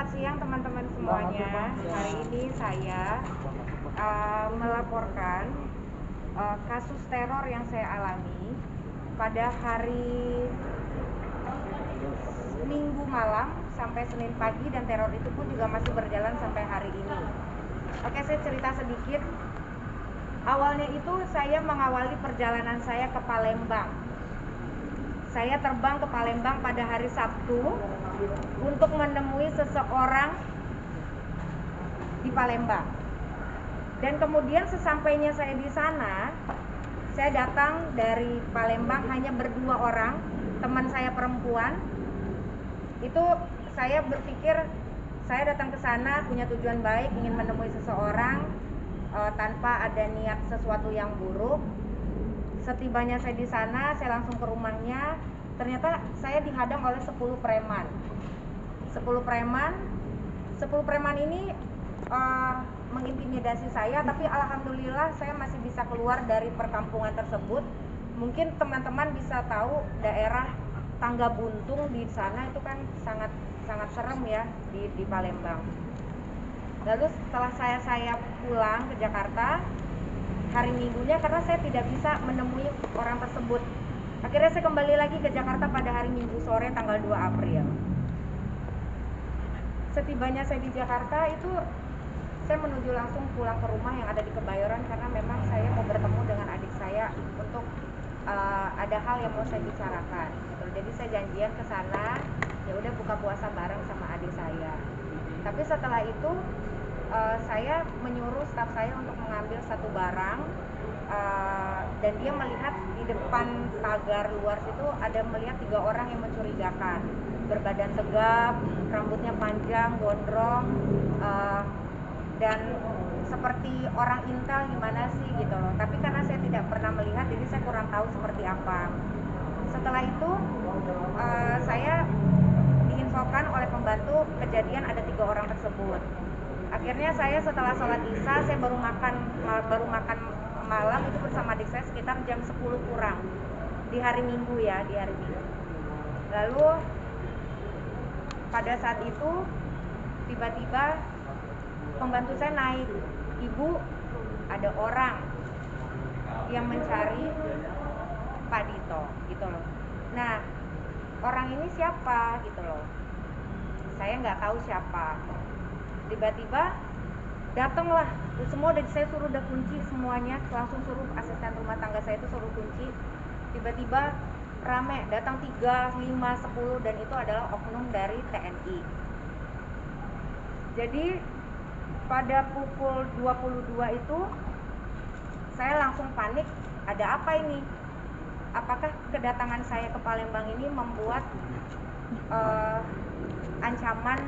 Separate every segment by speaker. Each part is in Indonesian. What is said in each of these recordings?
Speaker 1: Selamat siang teman-teman semuanya. Hari ini saya melaporkan kasus teror yang saya alami pada hari Minggu malam sampai Senin pagi, dan teror itu pun juga masih berjalan sampai hari ini. Oke, saya cerita sedikit. Awalnya itu saya mengawali perjalanan saya ke Palembang. Saya terbang ke Palembang pada hari Sabtu untuk menemui seseorang di Palembang. Dan kemudian sesampainya saya di sana, saya datang dari Palembang hanya berdua orang, teman saya perempuan. Itu saya berpikir saya datang ke sana punya tujuan baik, ingin menemui seseorang tanpa ada niat sesuatu yang buruk. Setibanya saya di sana, saya langsung ke rumahnya. Ternyata saya dihadang oleh 10 preman. 10 preman ini mengintimidasi saya, tapi alhamdulillah saya masih bisa keluar dari perkampungan tersebut. Mungkin teman-teman bisa tahu daerah Tangga Buntung di sana itu kan sangat serem ya di Palembang. Lalu setelah saya pulang ke Jakarta hari Minggunya, karena saya tidak bisa menemui orang tersebut, akhirnya saya kembali lagi ke Jakarta pada hari Minggu sore tanggal 2 April. Setibanya saya di Jakarta itu saya menuju langsung pulang ke rumah yang ada di Kebayoran, karena memang saya mau bertemu dengan adik saya untuk ada hal yang mau saya bicarakan gitu. Jadi saya janjian ke sana, ya udah buka puasa bareng sama adik saya. Tapi setelah itu saya menyuruh staf saya untuk mengambil satu barang, dan dia melihat di depan pagar luar situ ada melihat 3 orang yang mencurigakan, berbadan tegap, rambutnya panjang, gondrong, dan seperti orang intel gimana sih gitu loh. Tapi karena saya tidak pernah melihat, jadi saya kurang tahu seperti apa. Setelah itu saya diinfokan oleh pembantu kejadian ada 3 orang tersebut. Akhirnya saya setelah sholat isya, saya baru makan malam itu bersama adik saya sekitar jam 10 kurang di hari Minggu ya, di hari Minggu. Lalu pada saat itu tiba-tiba pembantu saya naik, "Ibu, ada orang yang mencari Pak Dito," gitu loh. Nah, orang ini siapa gitu loh. Saya nggak tahu siapa. Tiba-tiba datanglah semua, dan saya suruh udah kunci semuanya, langsung suruh asisten rumah tangga saya itu suruh kunci. Tiba-tiba rame, datang 3, 5, 10, dan itu adalah oknum dari TNI. Jadi pada pukul 22 itu saya langsung panik, ada apa ini? Apakah kedatangan saya ke Palembang ini membuat ancaman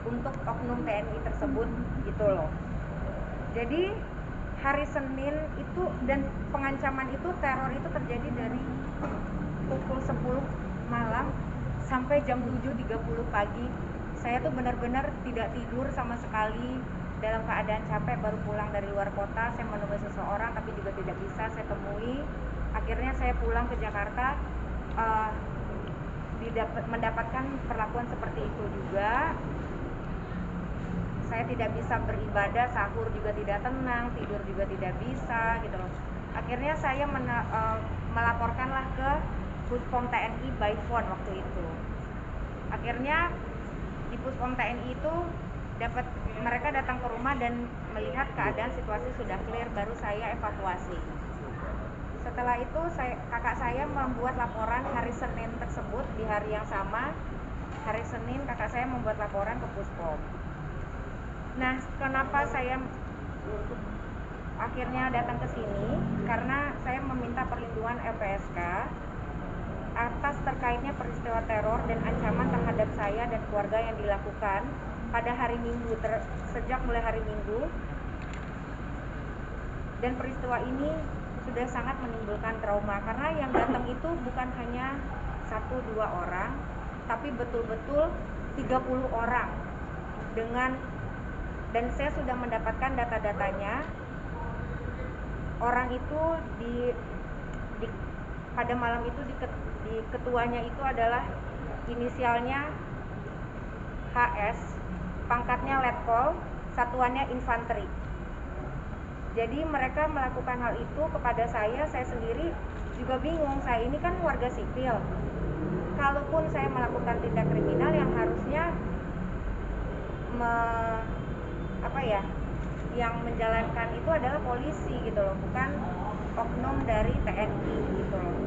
Speaker 1: untuk oknum TNI tersebut gitu loh. Jadi hari Senin itu, dan pengancaman itu, teror itu terjadi dari pukul 10 malam sampai jam 7.30 pagi. Saya tuh benar-benar tidak tidur sama sekali, dalam keadaan capek, baru pulang dari luar kota. Saya menemui seseorang tapi juga tidak bisa saya temui. Akhirnya saya pulang ke Jakarta, mendapatkan perlakuan seperti itu juga. Saya tidak bisa beribadah, sahur juga tidak tenang, tidur juga tidak bisa gitu loh. Akhirnya saya melaporkanlah ke Puspom TNI by phone waktu itu. Akhirnya di Puspom TNI itu mereka datang ke rumah dan melihat keadaan situasi sudah clear, baru saya evakuasi. Setelah itu kakak saya membuat laporan hari Senin tersebut, di hari yang sama. Hari Senin kakak saya membuat laporan ke Puspom. Nah, kenapa saya akhirnya datang ke sini? Karena saya meminta perlindungan LPSK atas terkaitnya peristiwa teror dan ancaman terhadap saya dan keluarga yang dilakukan pada hari Minggu, sejak mulai hari Minggu. Dan peristiwa ini sudah sangat menimbulkan trauma, karena yang datang itu bukan hanya 1-2 orang, tapi betul-betul 30 orang dan saya sudah mendapatkan data-datanya. Orang itu pada malam itu di ketuanya itu adalah inisialnya HS, pangkatnya letkol, satuannya infanteri. Jadi mereka melakukan hal itu kepada saya sendiri juga bingung. Saya ini kan warga sipil. Kalaupun saya melakukan tindak kriminal yang harusnya yang menjalankan itu adalah polisi gitu loh, bukan oknum dari TNI gitu loh.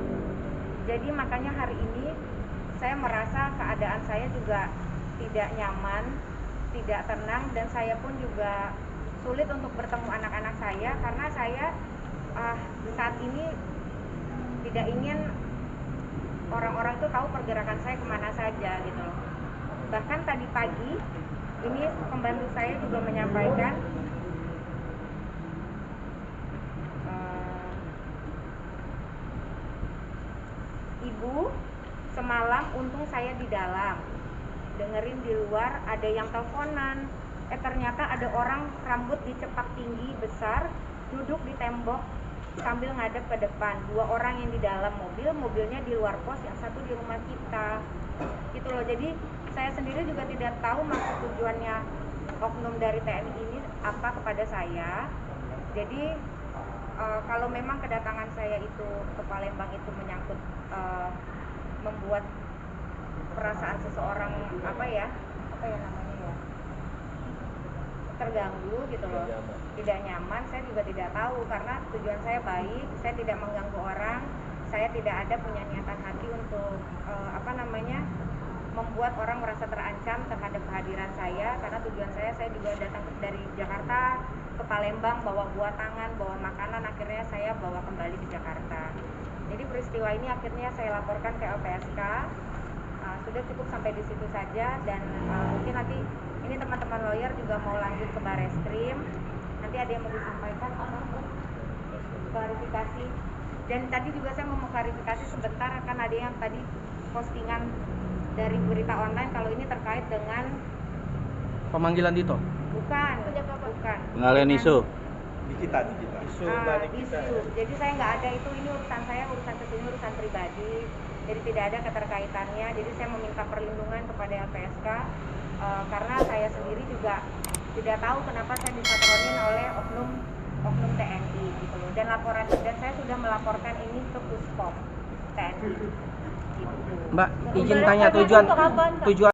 Speaker 1: Jadi makanya hari ini saya merasa keadaan saya juga tidak nyaman, tidak tenang, dan saya pun juga sulit untuk bertemu anak-anak saya karena saya saat ini tidak ingin orang-orang itu tahu pergerakan saya kemana saja gitu loh. Bahkan tadi pagi ini pembantu saya juga menyampaikan ibu, semalam untung saya di dalam dengerin di luar ada yang teleponan, ternyata ada orang rambut dicepak tinggi besar duduk di tembok sambil ngadep ke depan. 2 orang yang di dalam mobil, mobilnya di luar pos, yang satu di rumah kita gitu loh. Jadi saya sendiri juga tidak tahu maksud tujuannya oknum dari TNI ini apa kepada saya. Jadi kalau memang kedatangan saya itu ke Palembang itu menyangkut membuat perasaan seseorang terganggu gitu loh, tidak nyaman, saya juga tidak tahu karena tujuan saya baik, saya tidak mengganggu orang, saya tidak ada punya niatan hati untuk membuat orang merasa terancam terhadap kehadiran saya, karena tujuan saya juga datang dari Jakarta ke Palembang bawa buah tangan, bawa makanan, akhirnya saya bawa kembali ke Jakarta. Jadi peristiwa ini akhirnya saya laporkan ke LPSK. Sudah cukup sampai di situ saja, dan mungkin nanti ini teman-teman lawyer juga mau lanjut ke Bareskrim. Nanti ada yang mau disampaikan klarifikasi. Dan tadi juga saya mau klarifikasi sebentar, akan ada yang tadi postingan dari berita online kalau ini terkait dengan
Speaker 2: pemanggilan Dito.
Speaker 1: Bukan.
Speaker 3: Pengalian isu.
Speaker 1: Isu. Jadi saya nggak ada itu, ini urusan saya, urusan kesini urusan pribadi. Jadi tidak ada keterkaitannya. Jadi saya meminta perlindungan kepada LPSK karena saya sendiri juga tidak tahu kenapa saya dipatronin oleh oknum TNI gitu loh. Dan saya sudah melaporkan ini ke Puspom TNI. Gitu.
Speaker 2: Mbak, izin tanya tujuan